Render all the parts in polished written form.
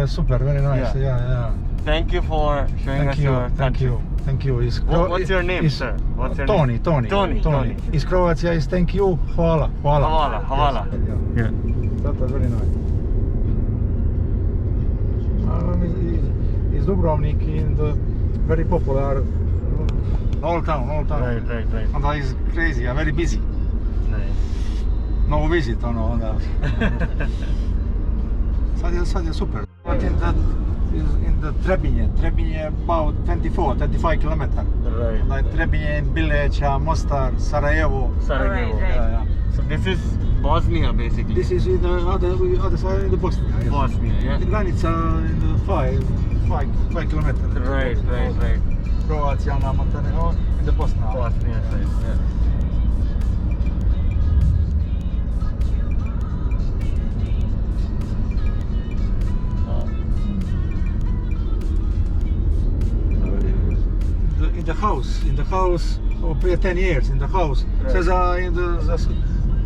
is super, very nice. Yeah. Thank you for showing us your country. Thank you. What's your name, sir? What's your Tony. name? Tony. Iz Croatia is thank you, hvala. Hvala. Yes, that was very nice. Is Dubrovnik in the very popular all town. Right. And that is crazy, very busy. Nice. No visit, no. Sad je super. But in the Trebinje about 25 kilometers. Right. Like Trebinje, Bileća, Mostar, Sarajevo. Sarajevo. Right. Yeah. So this is Bosnia basically. This is in the other side, in the Bosnia. Yes. Bosnia, yeah. The granica in the 5 kilometers. Right. Croatia, Montenegro, in the Bosnia. Bosnia side, yeah. In the house, prije 10 years, in the house. Right. Says in the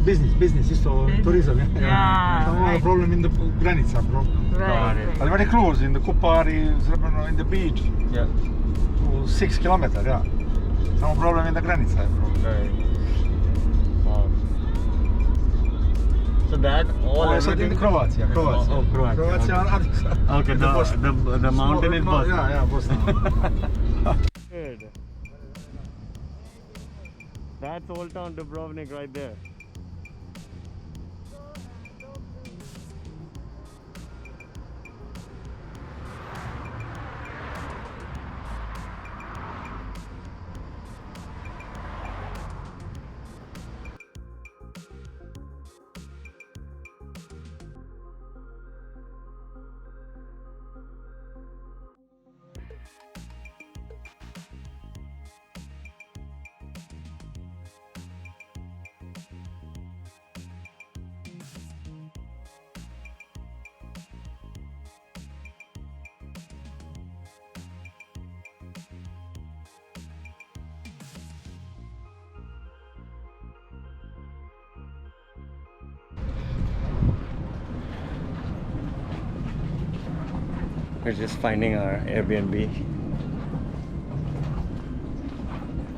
business, isto tourism. Right. Problem in the granica, Right. Ali very close, in the Kupari, Srebreno, in the beach, Yeah. to 6 kilometers, yeah. Samo problem in the granica. Right. Wow. So that all Sad in Croatia. Oh, Croatia. Okay, the mountain is Bosnia. Yeah, Bosnia. Good. That's Old Town Dubrovnik right there. We're just finding our Airbnb.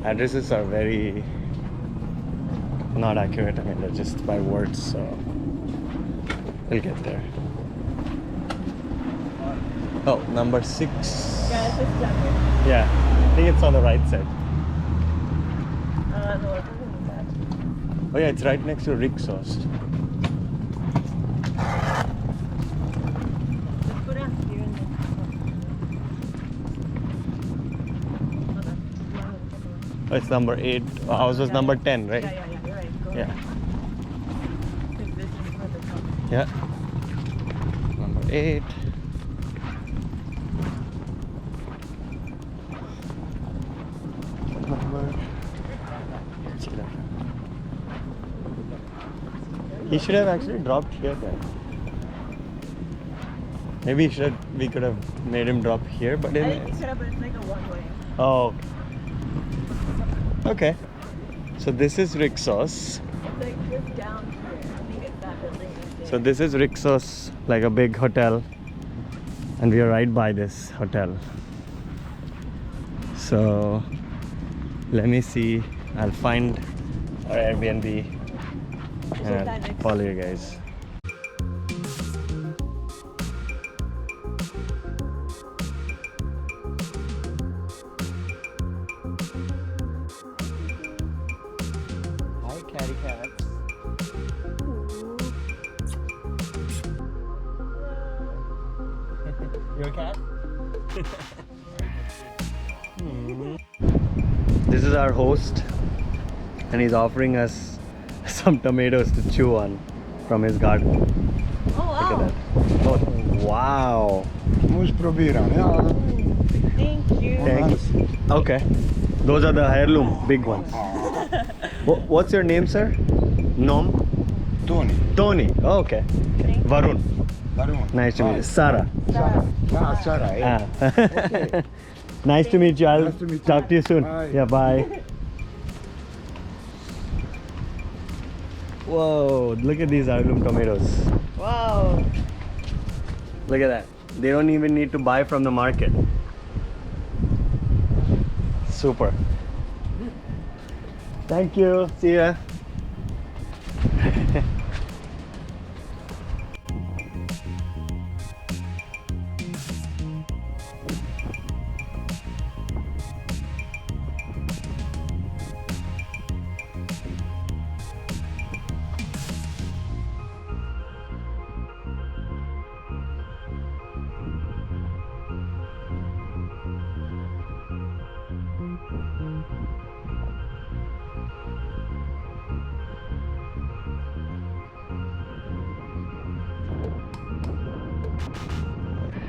Addresses are very not accurate. I mean, they're just by words, so we'll get there. Oh, number 6. Yeah, it's just down here. Yeah, I think it's on the right side. No, it doesn't that. Oh yeah, it's right next to Rick Sauce. Just go down here and then. Oh, it's number 8. Ours was number 10, right? Yeah, you're right. Go Yeah. ahead. I think this is where the top. Yeah. Number 8. He should have actually dropped here then. Maybe we could have made him drop here, but I think you could have, but it's like a one-way. Oh. Okay. So this is Rick Sauce. It's like just down here. I think it's that building right there. So this is Rick Sauce, like a big hotel, and we are right by this hotel. So let me see. I'll find our Airbnb and I'll follow you guys. Hi, catty cats. You a cat? This is our host, and he's offering us some tomatoes to chew on from his garden. Oh, wow. Look at that. Oh, wow. Možeš probiram, ja. Thank you. Thanks. Okay. Those are the heirloom, big ones. What's your name, sir? Nom? Toni. Tony. Oh, okay. Varun. Varun. Nice to meet you. Sarah. Sara, yeah. Ah. Nice to meet you. I'll Nice to meet you. talk to you soon. Bye. Yeah, bye. Whoa, look at these heirloom tomatoes. Wow. Look at that. They don't even need to buy from the market. Super. Thank you. See ya.